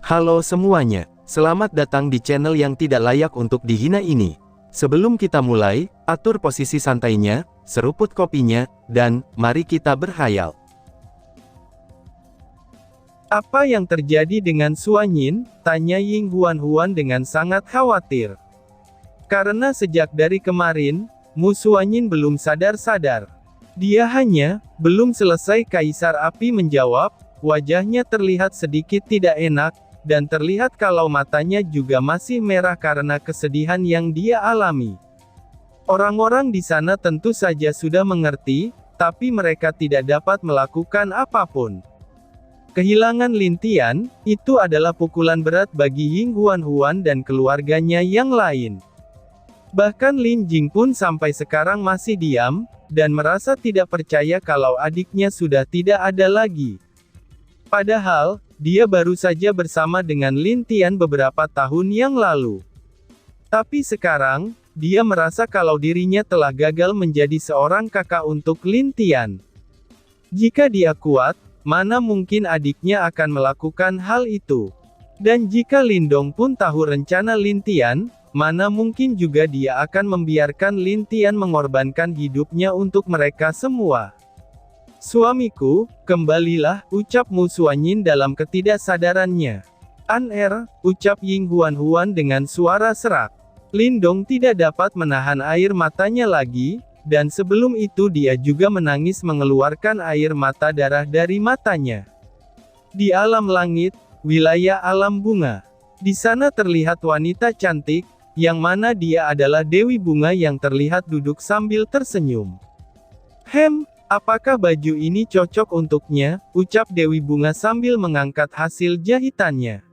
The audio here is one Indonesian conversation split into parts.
Halo semuanya, selamat datang di channel yang tidak layak untuk dihina ini. Sebelum kita mulai, atur posisi santainya, seruput kopinya, dan mari kita berkhayal. Apa yang terjadi dengan Suanyin? Tanya Ying Huan dengan sangat khawatir. Karena sejak dari kemarin, Mu Suanyin belum sadar-sadar. Dia hanya, belum selesai Kaisar Api menjawab, wajahnya terlihat sedikit tidak enak, dan terlihat kalau matanya juga masih merah karena kesedihan yang dia alami. Orang-orang di sana tentu saja sudah mengerti, tapi mereka tidak dapat melakukan apapun. Kehilangan Lin Tian, itu adalah pukulan berat bagi Ying Huan dan keluarganya yang lain. Bahkan Lin Jing pun sampai sekarang masih diam, dan merasa tidak percaya kalau adiknya sudah tidak ada lagi. Padahal, dia baru saja bersama dengan Lin Tian beberapa tahun yang lalu. Tapi sekarang, dia merasa kalau dirinya telah gagal menjadi seorang kakak untuk Lin Tian. Jika dia kuat, mana mungkin adiknya akan melakukan hal itu? Dan jika Lindong pun tahu rencana Lin Tian, mana mungkin juga dia akan membiarkan Lin Tian mengorbankan hidupnya untuk mereka semua. Suamiku, kembalilah, ucap Mu Suanyin dalam ketidaksadarannya. Ucap Ying Huan dengan suara serak. Lindong tidak dapat menahan air matanya lagi, dan sebelum itu dia juga menangis mengeluarkan air mata darah dari matanya. Di alam langit, wilayah alam bunga. Di sana terlihat wanita cantik, yang mana dia adalah Dewi Bunga yang terlihat duduk sambil tersenyum. Apakah baju ini cocok untuknya? Ucap Dewi Bunga sambil mengangkat hasil jahitannya.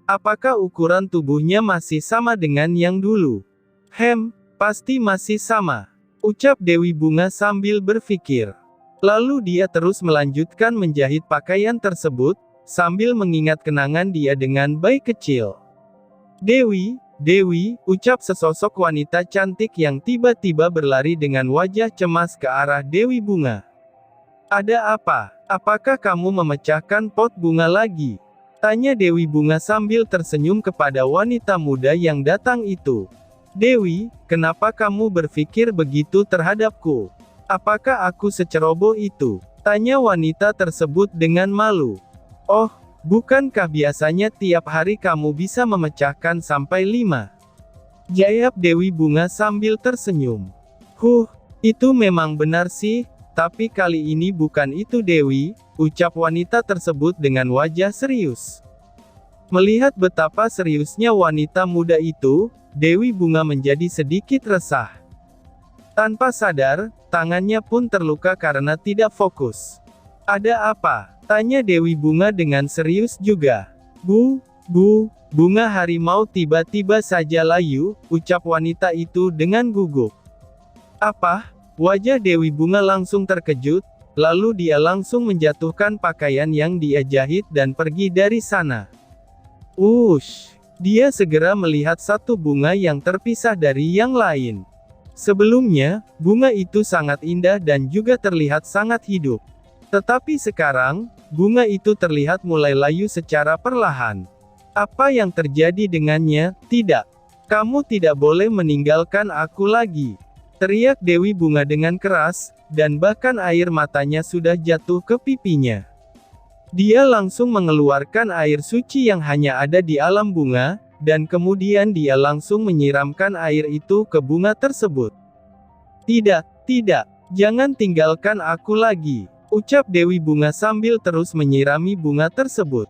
Apakah ukuran tubuhnya masih sama dengan yang dulu? Pasti masih sama. Ucap Dewi Bunga sambil berpikir. Lalu dia terus melanjutkan menjahit pakaian tersebut, sambil mengingat kenangan dia dengan bayi kecil. Dewi, ucap sesosok wanita cantik yang tiba-tiba berlari dengan wajah cemas ke arah Dewi Bunga. Ada apa? Apakah kamu memecahkan pot bunga lagi? Tanya Dewi Bunga sambil tersenyum kepada wanita muda yang datang itu. Dewi, kenapa kamu berpikir begitu terhadapku? Apakah aku seceroboh itu? Tanya wanita tersebut dengan malu. Oh, bukankah biasanya tiap hari kamu bisa memecahkan sampai 5? Jawab Dewi Bunga sambil tersenyum. Itu memang benar sih, tapi kali ini bukan itu Dewi, ucap wanita tersebut dengan wajah serius. Melihat betapa seriusnya wanita muda itu, Dewi Bunga menjadi sedikit resah. Tanpa sadar, tangannya pun terluka karena tidak fokus. Ada apa? Tanya Dewi Bunga dengan serius juga. Bunga harimau tiba-tiba saja layu, ucap wanita itu dengan gugup. Apa? Wajah Dewi Bunga langsung terkejut, lalu dia langsung menjatuhkan pakaian yang dia jahit dan pergi dari sana. Dia segera melihat satu bunga yang terpisah dari yang lain. Sebelumnya, bunga itu sangat indah dan juga terlihat sangat hidup. Tetapi sekarang, bunga itu terlihat mulai layu secara perlahan. Apa yang terjadi dengannya? Tidak. Kamu tidak boleh meninggalkan aku lagi. Teriak Dewi Bunga dengan keras, dan bahkan air matanya sudah jatuh ke pipinya. Dia langsung mengeluarkan air suci yang hanya ada di alam bunga, dan kemudian dia langsung menyiramkan air itu ke bunga tersebut. Tidak, jangan tinggalkan aku lagi, ucap Dewi Bunga sambil terus menyirami bunga tersebut.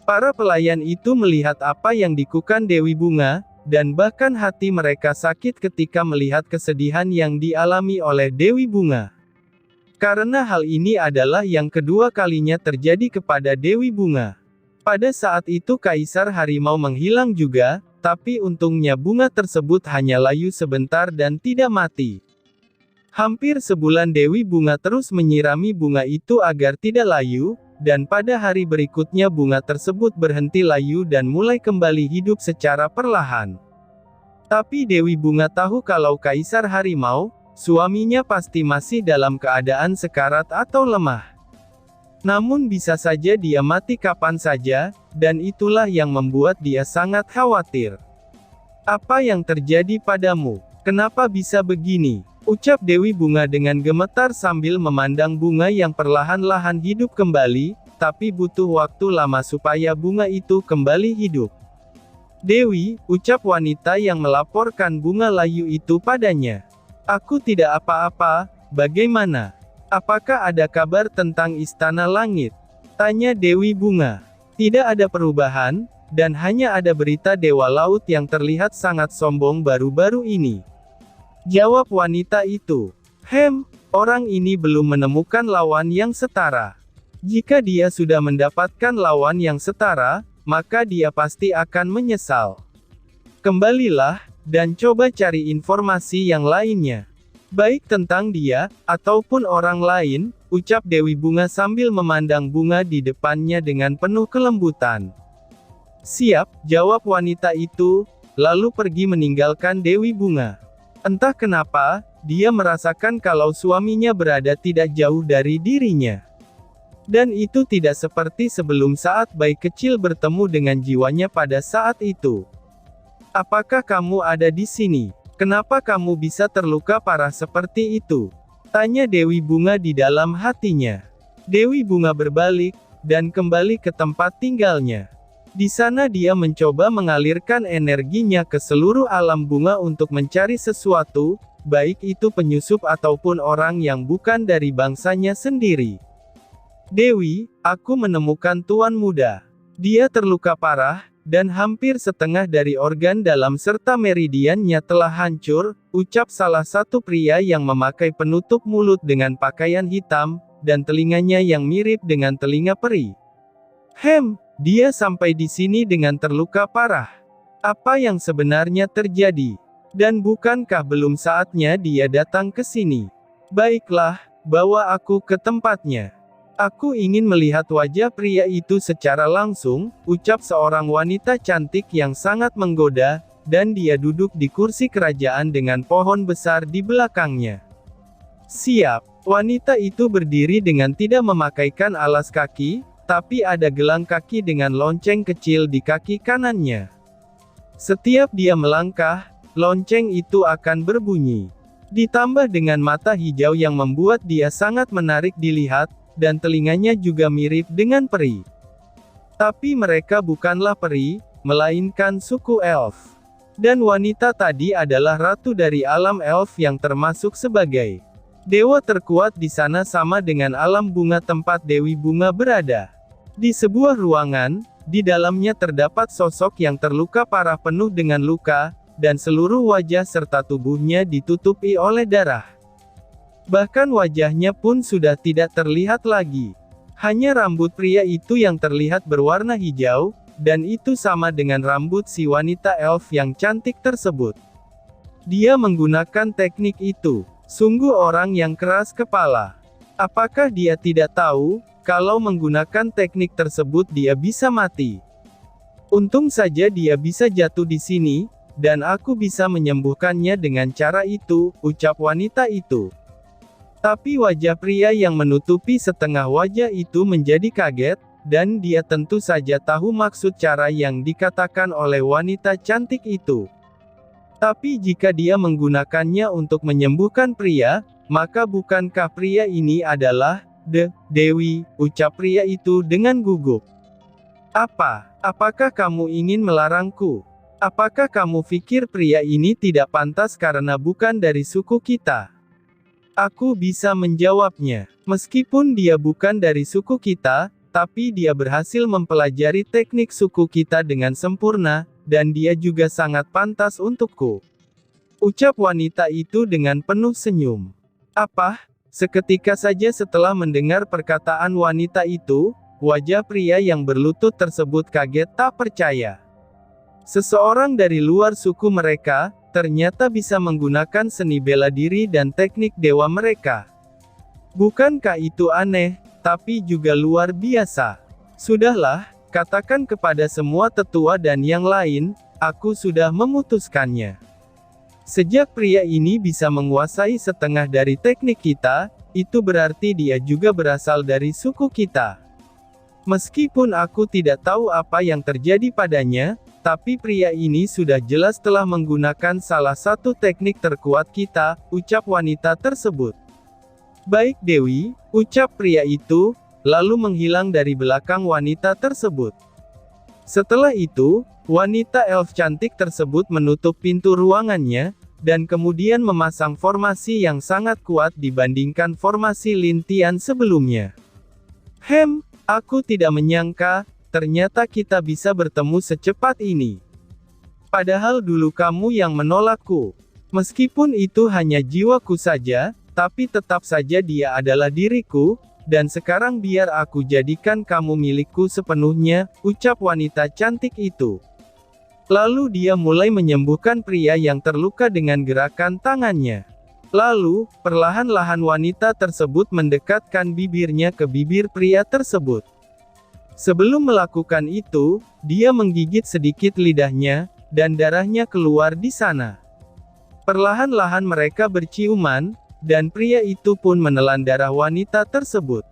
Para pelayan itu melihat apa yang dilakukan Dewi Bunga, dan bahkan hati mereka sakit ketika melihat kesedihan yang dialami oleh Dewi Bunga. Karena hal ini adalah yang kedua kalinya terjadi kepada Dewi Bunga. Pada saat itu Kaisar Harimau menghilang juga, tapi untungnya bunga tersebut hanya layu sebentar dan tidak mati. Hampir sebulan Dewi Bunga terus menyirami bunga itu agar tidak layu, dan pada hari berikutnya bunga tersebut berhenti layu dan mulai kembali hidup secara perlahan. Tapi Dewi Bunga tahu kalau Kaisar Harimau, suaminya pasti masih dalam keadaan sekarat atau lemah. Namun bisa saja dia mati kapan saja, dan itulah yang membuat dia sangat khawatir. Apa yang terjadi padamu? Kenapa bisa begini? Ucap Dewi Bunga dengan gemetar sambil memandang bunga yang perlahan-lahan hidup kembali, tapi butuh waktu lama supaya bunga itu kembali hidup. Dewi, ucap wanita yang melaporkan bunga layu itu padanya. Aku tidak apa-apa, bagaimana? Apakah ada kabar tentang Istana Langit? Tanya Dewi Bunga. Tidak ada perubahan, dan hanya ada berita Dewa Laut yang terlihat sangat sombong baru-baru ini. Jawab wanita itu. Orang ini belum menemukan lawan yang setara. Jika dia sudah mendapatkan lawan yang setara, maka dia pasti akan menyesal. Kembalilah, dan coba cari informasi yang lainnya. Baik tentang dia, ataupun orang lain, ucap Dewi Bunga sambil memandang bunga di depannya dengan penuh kelembutan. Siap, jawab wanita itu, lalu pergi meninggalkan Dewi Bunga. Entah kenapa, dia merasakan kalau suaminya berada tidak jauh dari dirinya. Dan itu tidak seperti sebelum saat bayi kecil bertemu dengan jiwanya pada saat itu. Apakah kamu ada di sini? Kenapa kamu bisa terluka parah seperti itu? Tanya Dewi Bunga di dalam hatinya. Dewi Bunga berbalik, dan kembali ke tempat tinggalnya. Di sana dia mencoba mengalirkan energinya ke seluruh alam bunga untuk mencari sesuatu, baik itu penyusup ataupun orang yang bukan dari bangsanya sendiri. Dewi, aku menemukan Tuan Muda. Dia terluka parah, dan hampir setengah dari organ dalam serta meridiannya telah hancur, ucap salah satu pria yang memakai penutup mulut dengan pakaian hitam, dan telinganya yang mirip dengan telinga peri. Dia sampai di sini dengan terluka parah. Apa yang sebenarnya terjadi? Dan bukankah belum saatnya dia datang ke sini? Baiklah, bawa aku ke tempatnya. Aku ingin melihat wajah pria itu secara langsung, ucap seorang wanita cantik yang sangat menggoda, dan dia duduk di kursi kerajaan dengan pohon besar di belakangnya. Siap, wanita itu berdiri dengan tidak memakaikan alas kaki, tapi ada gelang kaki dengan lonceng kecil di kaki kanannya. Setiap dia melangkah, lonceng itu akan berbunyi. Ditambah dengan mata hijau yang membuat dia sangat menarik dilihat, dan telinganya juga mirip dengan peri. Tapi mereka bukanlah peri, melainkan suku elf. Dan wanita tadi adalah ratu dari alam elf yang termasuk sebagai dewa terkuat di sana sama dengan alam bunga tempat Dewi Bunga berada. Di sebuah ruangan, di dalamnya terdapat sosok yang terluka parah penuh dengan luka, dan seluruh wajah serta tubuhnya ditutupi oleh darah. Bahkan wajahnya pun sudah tidak terlihat lagi. Hanya rambut pria itu yang terlihat berwarna hijau, dan itu sama dengan rambut si wanita elf yang cantik tersebut. Dia menggunakan teknik itu. Sungguh orang yang keras kepala. Apakah dia tidak tahu, kalau menggunakan teknik tersebut dia bisa mati? Untung saja dia bisa jatuh di sini, dan aku bisa menyembuhkannya dengan cara itu, ucap wanita itu. Tapi wajah pria yang menutupi setengah wajah itu menjadi kaget, dan dia tentu saja tahu maksud cara yang dikatakan oleh wanita cantik itu. Tapi jika dia menggunakannya untuk menyembuhkan pria, maka bukankah pria ini adalah Dewi, ucap pria itu dengan gugup. Apakah kamu ingin melarangku? Apakah kamu pikir pria ini tidak pantas karena bukan dari suku kita? Aku bisa menjawabnya. Meskipun dia bukan dari suku kita, tapi dia berhasil mempelajari teknik suku kita dengan sempurna, dan dia juga sangat pantas untukku. Ucap wanita itu dengan penuh senyum. Seketika saja setelah mendengar perkataan wanita itu, wajah pria yang berlutut tersebut kaget tak percaya. Seseorang dari luar suku mereka, ternyata bisa menggunakan seni bela diri dan teknik dewa mereka. Bukankah itu aneh, tapi juga luar biasa? Sudahlah, katakan kepada semua tetua dan yang lain, aku sudah memutuskannya. Sejak pria ini bisa menguasai setengah dari teknik kita, itu berarti dia juga berasal dari suku kita. Meskipun aku tidak tahu apa yang terjadi padanya, tapi pria ini sudah jelas telah menggunakan salah satu teknik terkuat kita, ucap wanita tersebut. Baik Dewi, ucap pria itu, lalu menghilang dari belakang wanita tersebut. Setelah itu, wanita elf cantik tersebut menutup pintu ruangannya, dan kemudian memasang formasi yang sangat kuat dibandingkan formasi Lintian sebelumnya. Aku tidak menyangka, ternyata kita bisa bertemu secepat ini. Padahal dulu kamu yang menolakku. Meskipun itu hanya jiwaku saja, tapi tetap saja dia adalah diriku, dan sekarang biar aku jadikan kamu milikku sepenuhnya, ucap wanita cantik itu. Lalu dia mulai menyembuhkan pria yang terluka dengan gerakan tangannya. Lalu, perlahan-lahan wanita tersebut mendekatkan bibirnya ke bibir pria tersebut. Sebelum melakukan itu, dia menggigit sedikit lidahnya, dan darahnya keluar di sana. Perlahan-lahan mereka berciuman, dan pria itu pun menelan darah wanita tersebut.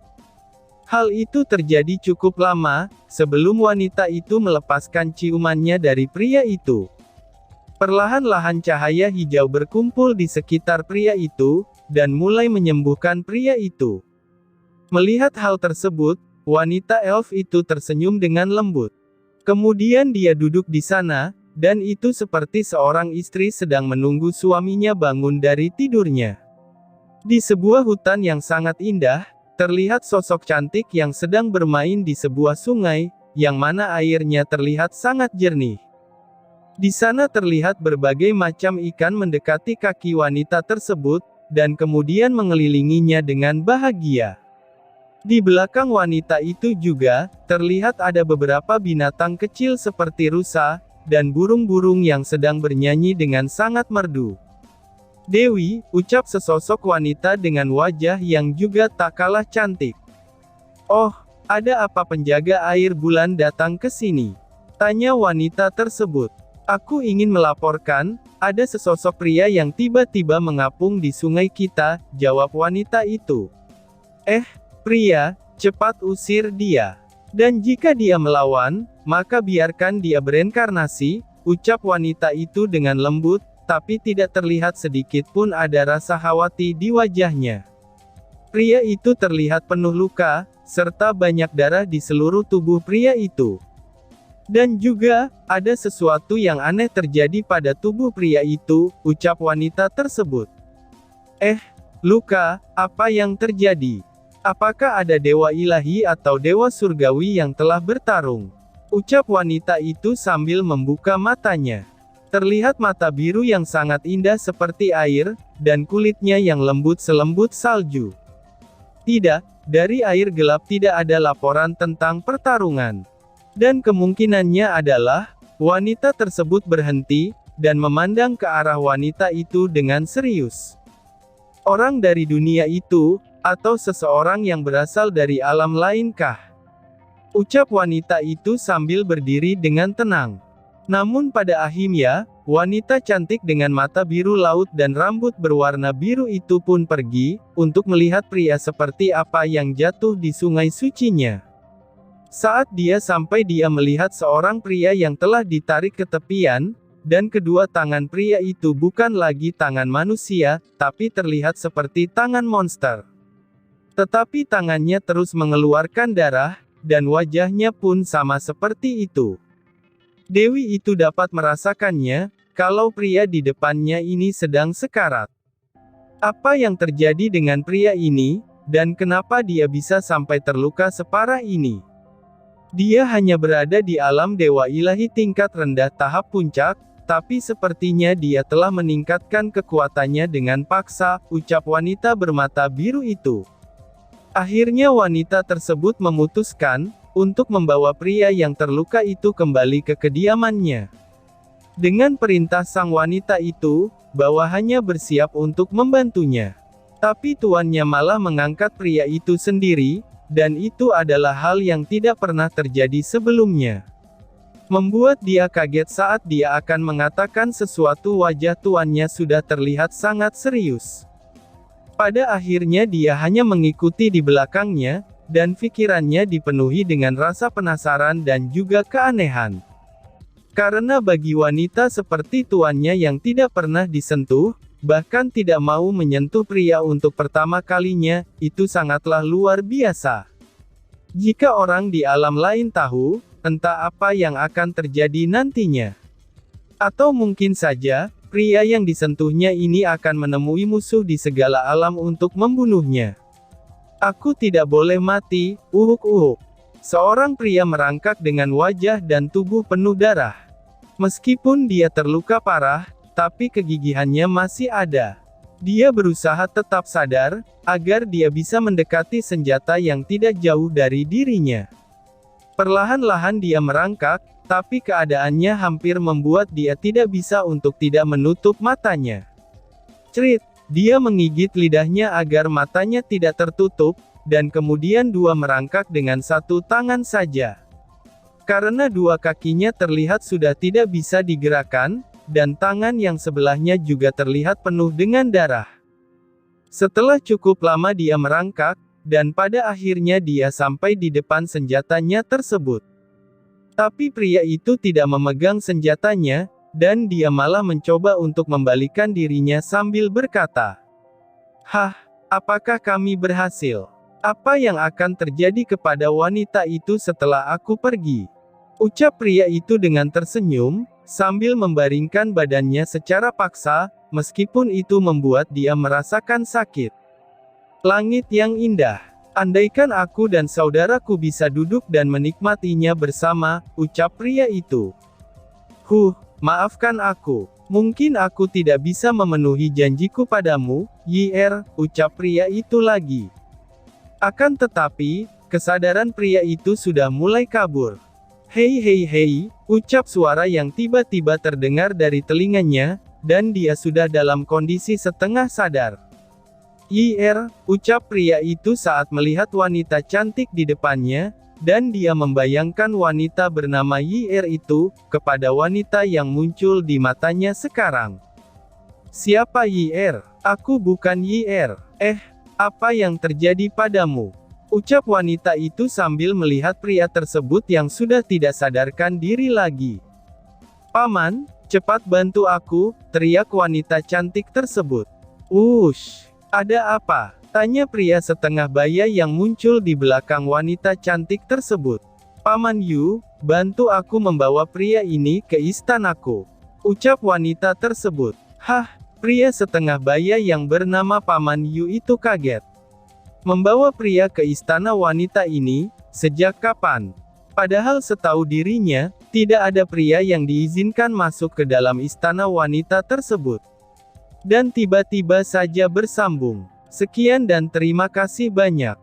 Hal itu terjadi cukup lama, sebelum wanita itu melepaskan ciumannya dari pria itu. Perlahan-lahan cahaya hijau berkumpul di sekitar pria itu, dan mulai menyembuhkan pria itu. Melihat hal tersebut, wanita elf itu tersenyum dengan lembut. Kemudian dia duduk di sana, dan itu seperti seorang istri sedang menunggu suaminya bangun dari tidurnya. Di sebuah hutan yang sangat indah, terlihat sosok cantik yang sedang bermain di sebuah sungai, yang mana airnya terlihat sangat jernih. Di sana terlihat berbagai macam ikan mendekati kaki wanita tersebut, dan kemudian mengelilinginya dengan bahagia. Di belakang wanita itu juga, terlihat ada beberapa binatang kecil seperti rusa, dan burung-burung yang sedang bernyanyi dengan sangat merdu. Dewi, ucap sesosok wanita dengan wajah yang juga tak kalah cantik. Oh, ada apa penjaga air bulan datang ke sini? Tanya wanita tersebut. Aku ingin melaporkan, ada sesosok pria yang tiba-tiba mengapung di sungai kita, jawab wanita itu. Pria, cepat usir dia. Dan jika dia melawan, maka biarkan dia bereinkarnasi, ucap wanita itu dengan lembut, tapi tidak terlihat sedikit pun ada rasa khawatir di wajahnya. Pria itu terlihat penuh luka, serta banyak darah di seluruh tubuh pria itu. Dan juga, ada sesuatu yang aneh terjadi pada tubuh pria itu, ucap wanita tersebut. Luka, apa yang terjadi? Apakah ada dewa ilahi atau dewa surgawi yang telah bertarung? Ucap wanita itu sambil membuka matanya. Terlihat mata biru yang sangat indah seperti air, dan kulitnya yang lembut selembut salju. Tidak, dari air gelap tidak ada laporan tentang pertarungan. Dan kemungkinannya adalah, wanita tersebut berhenti, dan memandang ke arah wanita itu dengan serius. Orang dari dunia itu, atau seseorang yang berasal dari alam lainkah? Ucap wanita itu sambil berdiri dengan tenang. Namun pada akhirnya, wanita cantik dengan mata biru laut dan rambut berwarna biru itu pun pergi, untuk melihat pria seperti apa yang jatuh di sungai sucinya. Saat dia sampai dia melihat seorang pria yang telah ditarik ke tepian, dan kedua tangan pria itu bukan lagi tangan manusia, tapi terlihat seperti tangan monster. Tetapi tangannya terus mengeluarkan darah, dan wajahnya pun sama seperti itu. Dewi itu dapat merasakannya, kalau pria di depannya ini sedang sekarat. Apa yang terjadi dengan pria ini, dan kenapa dia bisa sampai terluka separah ini? Dia hanya berada di alam dewa ilahi tingkat rendah tahap puncak, tapi sepertinya dia telah meningkatkan kekuatannya dengan paksa, ucap wanita bermata biru itu. Akhirnya wanita tersebut memutuskan, untuk membawa pria yang terluka itu kembali ke kediamannya. Dengan perintah sang wanita itu, bawahannya bersiap untuk membantunya. Tapi tuannya malah mengangkat pria itu sendiri, dan itu adalah hal yang tidak pernah terjadi sebelumnya. Membuat dia kaget saat dia akan mengatakan sesuatu, wajah tuannya sudah terlihat sangat serius. Pada akhirnya dia hanya mengikuti di belakangnya, dan pikirannya dipenuhi dengan rasa penasaran dan juga keanehan. Karena bagi wanita seperti tuannya yang tidak pernah disentuh, bahkan tidak mau menyentuh pria untuk pertama kalinya, itu sangatlah luar biasa. Jika orang di alam lain tahu, entah apa yang akan terjadi nantinya. Atau mungkin saja, pria yang disentuhnya ini akan menemui musuh di segala alam untuk membunuhnya. Aku tidak boleh mati, uhuk-uhuk. Seorang pria merangkak dengan wajah dan tubuh penuh darah. Meskipun dia terluka parah, tapi kegigihannya masih ada. Dia berusaha tetap sadar, agar dia bisa mendekati senjata yang tidak jauh dari dirinya. Perlahan-lahan dia merangkak, tapi keadaannya hampir membuat dia tidak bisa untuk tidak menutup matanya. Cerit, dia menggigit lidahnya agar matanya tidak tertutup, dan kemudian dua merangkak dengan satu tangan saja. Karena dua kakinya terlihat sudah tidak bisa digerakkan, dan tangan yang sebelahnya juga terlihat penuh dengan darah. Setelah cukup lama dia merangkak, dan pada akhirnya dia sampai di depan senjatanya tersebut. Tapi pria itu tidak memegang senjatanya, dan dia malah mencoba untuk membalikan dirinya sambil berkata, "Hah, apakah kami berhasil? Apa yang akan terjadi kepada wanita itu setelah aku pergi?" Ucap pria itu dengan tersenyum, sambil membaringkan badannya secara paksa, meskipun itu membuat dia merasakan sakit. Langit yang indah. Andaikan aku dan saudaraku bisa duduk dan menikmatinya bersama, ucap pria itu. Maafkan aku. Mungkin aku tidak bisa memenuhi janjiku padamu, Yr, ucap pria itu lagi. Akan tetapi, kesadaran pria itu sudah mulai kabur. Hei, ucap suara yang tiba-tiba terdengar dari telinganya, dan dia sudah dalam kondisi setengah sadar. Yr, ucap pria itu saat melihat wanita cantik di depannya, dan dia membayangkan wanita bernama Yr itu, kepada wanita yang muncul di matanya sekarang. Siapa Yr? Aku bukan Yr. Apa yang terjadi padamu? Ucap wanita itu sambil melihat pria tersebut yang sudah tidak sadarkan diri lagi. Paman, cepat bantu aku, teriak wanita cantik tersebut. Ada apa? Tanya pria setengah baya yang muncul di belakang wanita cantik tersebut. Paman Yu, bantu aku membawa pria ini ke istanaku. Ucap wanita tersebut. Pria setengah baya yang bernama Paman Yu itu kaget. Membawa pria ke istana wanita ini, sejak kapan? Padahal setahu dirinya, tidak ada pria yang diizinkan masuk ke dalam istana wanita tersebut. Dan tiba-tiba saja bersambung. Sekian dan terima kasih banyak.